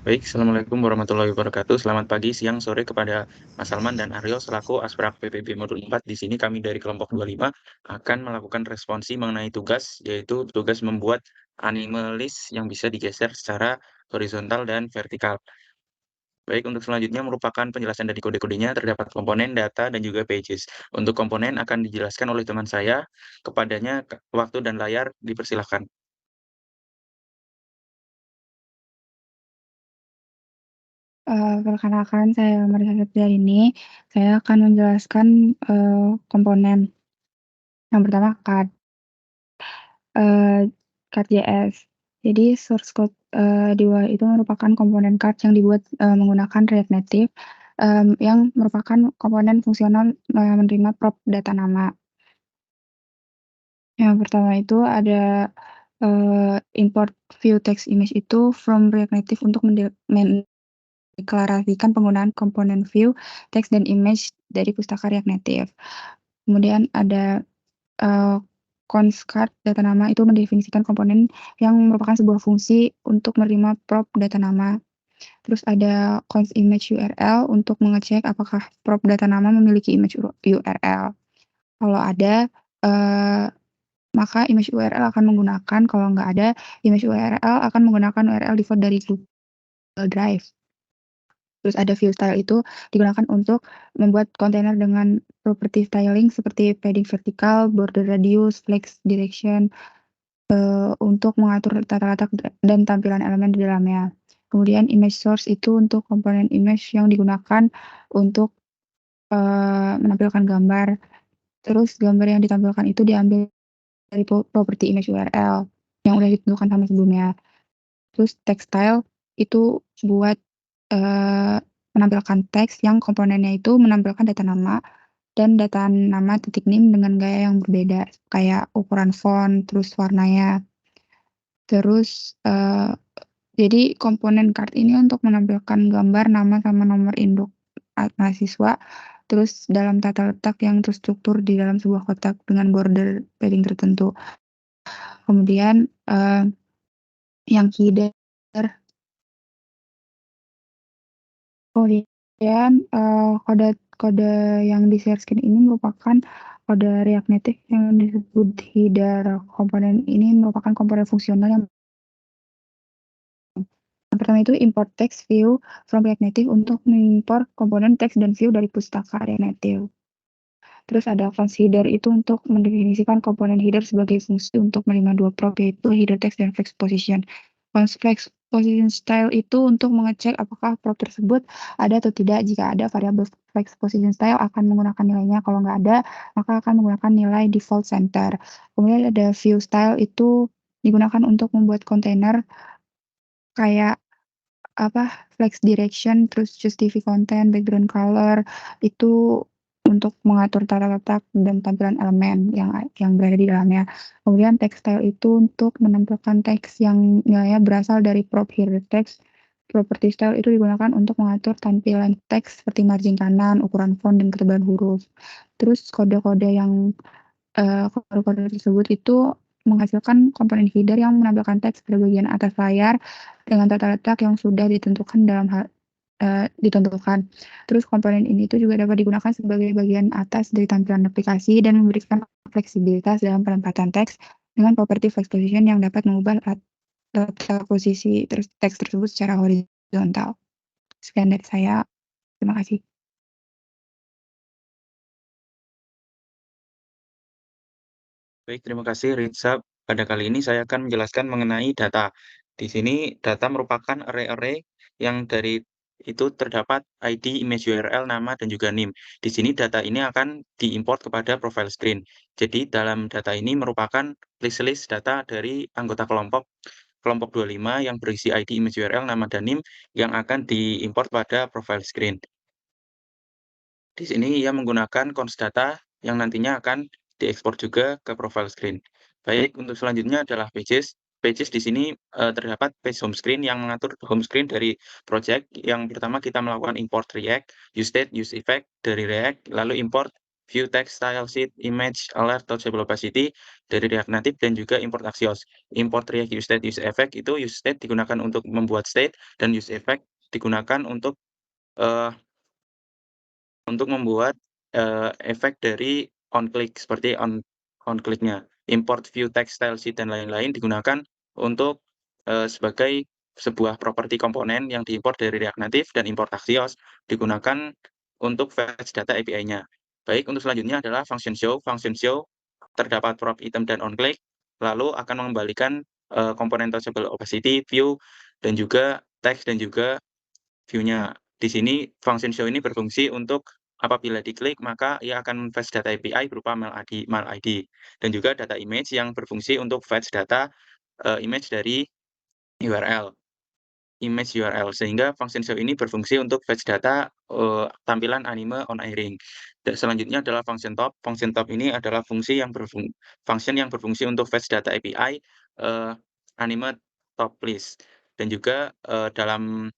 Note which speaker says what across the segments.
Speaker 1: Baik, Assalamualaikum warahmatullahi wabarakatuh. Selamat pagi, siang, sore kepada Mas Salman dan Aryo selaku Asprak PPB Modul 4. Di sini kami dari kelompok 25 akan melakukan responsi mengenai tugas, yaitu tugas membuat anime list yang bisa digeser secara horizontal dan vertikal. Baik, untuk selanjutnya merupakan penjelasan dari kode-kodenya terdapat komponen, data, dan juga pages. Untuk komponen akan dijelaskan oleh teman saya, kepadanya waktu dan layar dipersilahkan.
Speaker 2: Perkenalkan saya Marisa Septiani. Saya akan menjelaskan, komponen. Yang pertama eee, Card.js. Jadi source code, di bawah itu merupakan komponen Card yang dibuat, menggunakan React Native, yang merupakan komponen fungsional, menerima prop data nama. Yang pertama itu ada, import view text image itu from React Native untuk mendeklarasikan penggunaan komponen view, text, dan image dari pustaka React Native. Kemudian ada, eee, const card data nama itu mendefinisikan komponen yang merupakan sebuah fungsi untuk menerima prop data nama. Terus ada const image URL untuk mengecek apakah prop data nama memiliki image URL. Kalau ada, eee, maka image URL akan menggunakan, kalau nggak ada, image URL akan menggunakan URL default dari Google Drive. Terus ada view style itu digunakan untuk membuat kontainer dengan properti styling seperti padding vertikal, border radius, flex direction, untuk mengatur tata letak dan tampilan elemen di dalamnya. Kemudian image source itu untuk komponen image yang digunakan untuk, menampilkan gambar. Terus gambar yang ditampilkan itu diambil dari properti image URL yang udah ditentukan sama sebelumnya. Terus text style itu buat, menampilkan teks yang komponennya itu menampilkan data nama dan data nama titik nim dengan gaya yang berbeda, kayak ukuran font, terus warnanya. Terus, jadi komponen card ini untuk menampilkan gambar, nama, sama nomor induk mahasiswa, terus dalam tata letak yang terstruktur di dalam sebuah kotak dengan border padding tertentu. Kemudian, yang header. Kemudian, kode kode yang di-share screen ini merupakan kode React Native yang disebut header. Komponen ini merupakan komponen fungsional yang pertama itu import text view from React Native untuk mengimport komponen teks dan view dari pustaka React Native. Terus ada class header itu untuk mendefinisikan komponen header sebagai fungsi untuk menerima dua prop, yaitu header text dan flex position. Flex position style itu untuk mengecek apakah prop tersebut ada atau tidak. Jika ada, variabel flex position style akan menggunakan nilainya. Kalau nggak ada, maka akan menggunakan nilai default center. Kemudian ada view style itu digunakan untuk membuat kontainer kayak apa, flex direction, terus justify content, background color, itu untuk mengatur tata letak dan tampilan elemen yang berada di dalamnya. Kemudian text style itu untuk menampilkan teks yang nilainya berasal dari prop header text. Property style itu digunakan untuk mengatur tampilan teks seperti margin kanan, ukuran font, dan ketebalan huruf. Terus kode-kode yang kode-kode tersebut itu menghasilkan komponen header yang menampilkan teks pada bagian atas layar dengan tata letak yang sudah ditentukan. Terus komponen ini tuh juga dapat digunakan sebagai bagian atas dari tampilan aplikasi dan memberikan fleksibilitas dalam penempatan teks dengan properti flex position yang dapat mengubah letak posisi teks tersebut secara horizontal. Sekian dari saya, terima kasih.
Speaker 1: Baik, terima kasih Ritsa. Pada kali ini saya akan menjelaskan mengenai data. Di sini data merupakan array-array yang dari itu terdapat ID, image URL, nama, dan juga NIM. Di sini data ini akan diimport kepada profile screen. Jadi dalam data ini merupakan list-list data dari anggota kelompok kelompok 25 yang berisi ID, image URL, nama, dan NIM yang akan diimport pada profile screen. Di sini ia menggunakan const data yang nantinya akan diekspor juga ke profile screen. Baik, untuk selanjutnya adalah pages. Pages di sini terdapat page home screen yang mengatur home screen dari project. Yang pertama kita melakukan import React, use state, use effect dari React, lalu import view text, style sheet, image, alert, touchable opacity dari React Native dan juga import Axios. Import React useState, useEffect itu useState digunakan untuk membuat state dan useEffect digunakan untuk membuat, efek dari on-click seperti on-click-nya. Import view text, style sheet, dan lain-lain digunakan untuk, sebagai sebuah properti komponen yang diimport dari React Native dan import Axios digunakan untuk fetch data API-nya. Baik, untuk selanjutnya adalah function show. Function show terdapat prop item dan on-click, lalu akan mengembalikan, komponen touchable opacity, view, dan juga text dan juga view-nya. Di sini function show ini berfungsi untuk apabila diklik maka ia akan fetch data API berupa mail ID dan juga data image yang berfungsi untuk fetch data, image dari URL, image URL. Sehingga function show ini berfungsi untuk fetch data, tampilan anime on airing. Dan selanjutnya adalah function top. Function top ini adalah function yang berfungsi untuk fetch data API, anime top list dan juga, dalam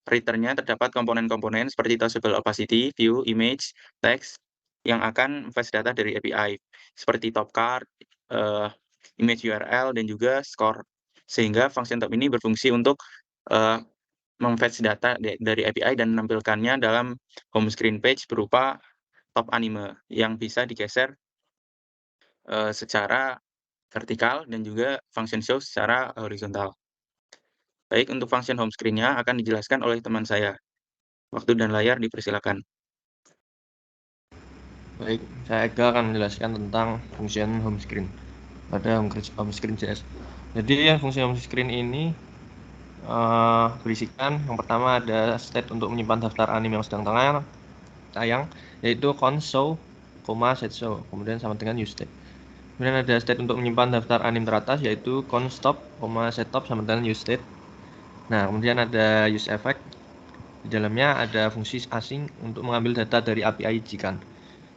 Speaker 1: return-nya terdapat komponen-komponen seperti touchable opacity, view, image, text yang akan fetch data dari API seperti top card, image URL, dan juga score. Sehingga function top ini berfungsi untuk, eee, mem-fetch data dari API dan menampilkannya dalam home screen page berupa top anime yang bisa digeser, secara vertikal dan juga function show secara horizontal. Baik, untuk function home screen-nya akan dijelaskan oleh teman saya. Waktu dan layar dipersilakan.
Speaker 3: Baik, saya Ega akan menjelaskan tentang fungsi home screen pada home screen JS. Jadi yang fungsi home screen ini berisikan yang pertama ada state untuk menyimpan daftar anime yang sedang tayang, yaitu const show, set show, kemudian sama dengan useState. Kemudian ada state untuk menyimpan daftar anime teratas, yaitu const stop, set top sama dengan useState. Nah, kemudian ada useEffect. Di dalamnya ada fungsi asing untuk mengambil data dari API jikan.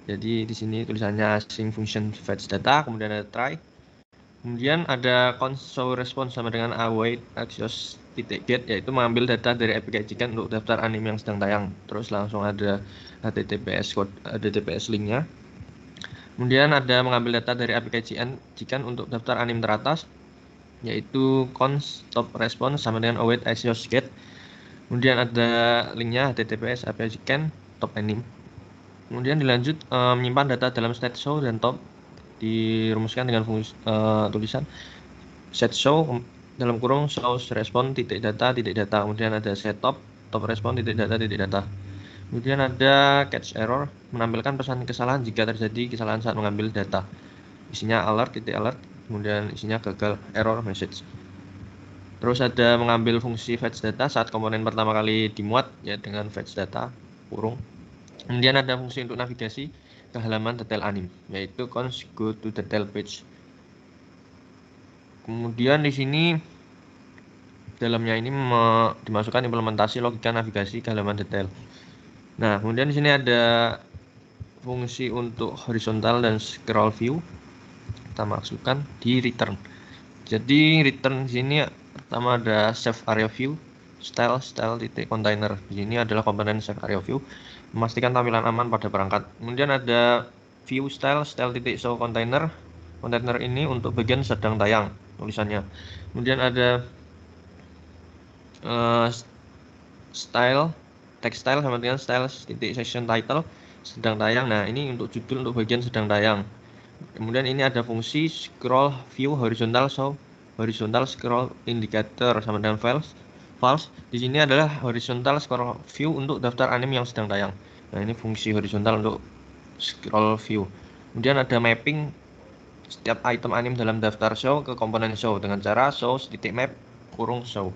Speaker 3: Jadi di sini tulisannya async function fetch data, kemudian ada try. Kemudian ada console response sama dengan await axios .get, yaitu mengambil data dari API jikan untuk daftar anime yang sedang tayang. Terus langsung ada HTTPS linknya. Kemudian ada mengambil data dari API jikan untuk daftar anime teratas, yaitu const stop response sama dengan await axios get. Kemudian ada linknya HTTPS API jikan top anime. Kemudian dilanjut menyimpan data dalam state show dan top, dirumuskan dengan fungsi tulisan set show dalam kurung shows respon .data. Kemudian ada set top respon .data. Kemudian ada catch error, menampilkan pesan kesalahan jika terjadi kesalahan saat mengambil data. Isinya alert, kemudian isinya gagal, error message. Terus ada mengambil fungsi fetch data saat komponen pertama kali dimuat, ya dengan fetch data kurung. Kemudian ada fungsi untuk navigasi ke halaman detail anime, yaitu const go to detail page. Kemudian di sini dalamnya ini dimasukkan implementasi logika navigasi ke halaman detail. Nah, kemudian di sini ada fungsi untuk horizontal dan scroll view. Kita masukkan di return. Jadi return di sini pertama ada save area view, style container. Di sini adalah komponen save area view, memastikan tampilan aman pada perangkat. Kemudian ada view style show container. Container ini untuk bagian sedang tayang tulisannya. Kemudian ada style text style sama dengan style section title sedang tayang. Nah, ini untuk judul untuk bagian sedang tayang. Kemudian ini ada fungsi scroll view horizontal scroll indicator sama dengan false. Di sini adalah horizontal scroll view untuk daftar anime yang sedang tayang. Nah, ini fungsi horizontal untuk scroll view. Kemudian ada mapping setiap item anime dalam daftar show ke komponen show dengan cara show.map kurung show.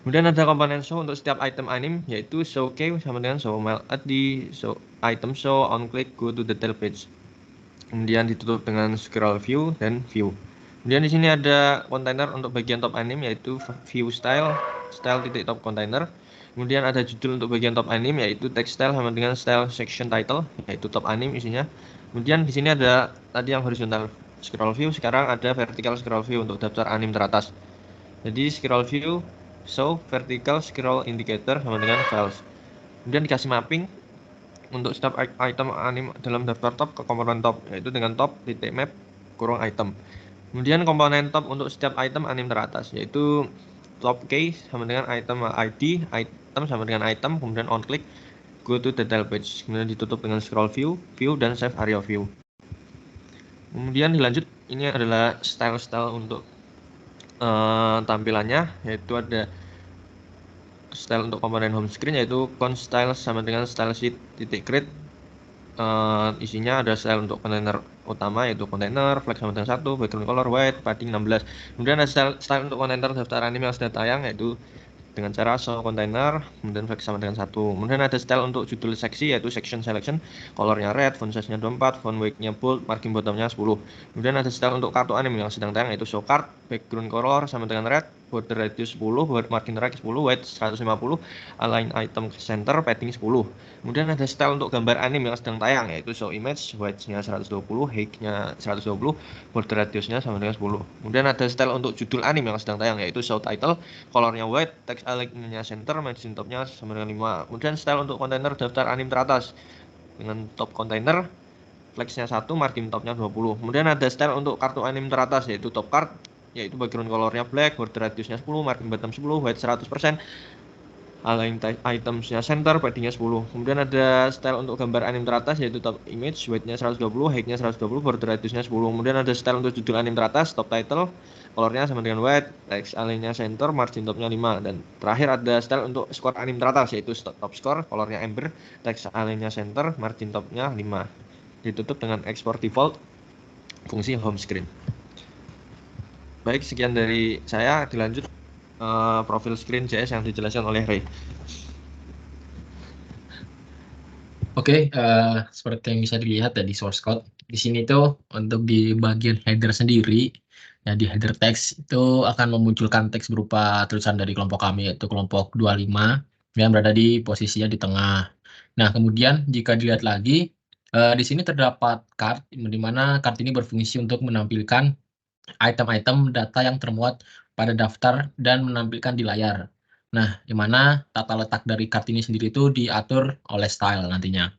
Speaker 3: Kemudian ada komponen show untuk setiap item anime, yaitu show key sama dengan show mail di show item show on click go to detail page. Kemudian ditutup dengan scroll view dan view. Kemudian di sini ada kontainer untuk bagian top anime, yaitu view style top container. Kemudian ada judul untuk bagian top anime, yaitu text style sama dengan style section title, yaitu top anime isinya. Kemudian di sini ada tadi yang horizontal scroll view, sekarang ada vertical scroll view untuk daftar anime teratas. Jadi scroll view show vertical scroll indicator sama dengan files. Kemudian dikasih mapping untuk setiap item anim dalam daftar top ke komponen top, yaitu dengan top titik map kurung item. Kemudian komponen top untuk setiap item anim teratas, yaitu top key sama dengan item ID, item sama dengan item, kemudian on click go to detail page, kemudian ditutup dengan scroll view, dan save area view. Kemudian dilanjut, ini adalah style-style untuk tampilannya, yaitu ada style untuk komponen home screen, yaitu const style sama dengan style sheet titik create. Isinya ada style untuk kontainer utama, yaitu kontainer, flag sama dengan 1, background color white, padding 16. Kemudian ada style untuk kontainer daftar anime yang sudah tayang, yaitu dengan cara show container, kemudian flag sama dengan 1. Kemudian ada style untuk judul seksi, yaitu section selection, colornya red, font size-nya 24, font weight-nya bold, margin bottomnya 10. Kemudian ada style untuk kartu anime yang sedang tayang, yaitu show card, background color sama dengan red, border radius 10, margin right 10, weight 150, align item ke center, padding 10. Kemudian ada style untuk gambar anime yang sedang tayang, yaitu show image, weight-nya 120, height-nya 120, border radiusnya sama dengan 10. Kemudian ada style untuk judul anime yang sedang tayang, yaitu show title, colornya white, text align-nya center, margin top-nya sama dengan 5. Kemudian style untuk kontainer daftar anime teratas dengan top kontainer, flex-nya 1, margin top-nya 20. Kemudian ada style untuk kartu anime teratas, yaitu top card, yaitu background color-nya black, border radius-nya 10, margin bottom 10, weight 100%, align items-nya center, padding-nya 10. Kemudian ada style untuk gambar anime teratas, yaitu top image, weight-nya 120, height-nya 120, border radius-nya 10. Kemudian ada style untuk judul anime teratas, top title, colornya sama dengan white, text align-nya center, margin top-nya 5. Dan terakhir ada style untuk score anime teratas, yaitu top score, colornya amber, text align-nya center, margin top-nya 5. Ditutup dengan export default fungsi home screen. Baik, sekian dari saya. Dilanjut profil screen JS yang dijelaskan oleh Ray.
Speaker 4: Oke, seperti yang bisa dilihat dari source code, di sini tuh untuk di bagian header sendiri, ya di header text itu akan memunculkan teks berupa tulisan dari kelompok kami, yaitu kelompok 25, yang berada di posisinya di tengah. Nah, kemudian jika dilihat lagi, di sini terdapat card, di mana card ini berfungsi untuk menampilkan item-item data yang termuat pada daftar dan menampilkan di layar. Nah, di mana tata letak dari card ini sendiri itu diatur oleh style nantinya.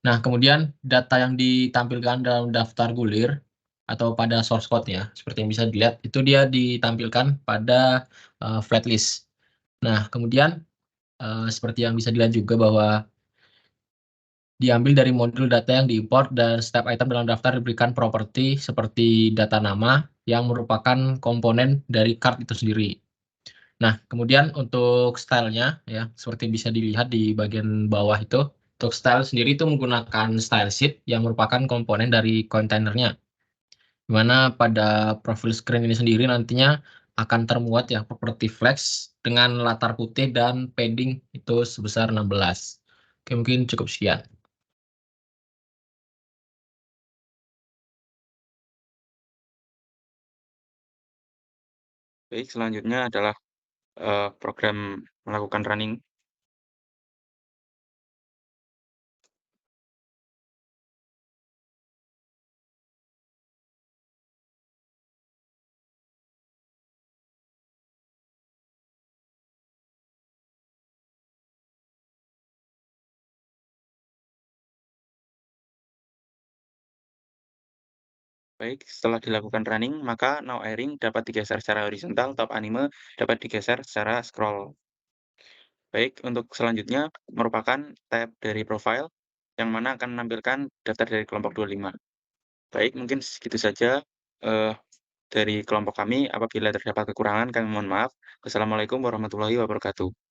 Speaker 4: Nah, kemudian data yang ditampilkan dalam daftar gulir atau pada source code ya, seperti yang bisa dilihat, itu dia ditampilkan pada flat list. Nah, kemudian seperti yang bisa dilihat juga bahwa diambil dari modul data yang diimport dan setiap item dalam daftar diberikan properti seperti data nama yang merupakan komponen dari card itu sendiri. Nah, kemudian untuk stylenya ya, seperti bisa dilihat di bagian bawah itu, untuk style sendiri itu menggunakan style sheet yang merupakan komponen dari kontainernya. Di mana pada profil screen ini sendiri nantinya akan termuat ya properti flex dengan latar putih dan padding itu sebesar 16. Oke, mungkin cukup sekian.
Speaker 1: Baik, selanjutnya adalah program melakukan running. Baik, setelah dilakukan running, maka now airing dapat digeser secara horizontal, top anime dapat digeser secara scroll. Baik, untuk selanjutnya merupakan tab dari profile yang mana akan menampilkan daftar dari kelompok 25. Baik, mungkin segitu saja dari kelompok kami. Apabila terdapat kekurangan, kami mohon maaf. Wassalamualaikum warahmatullahi wabarakatuh.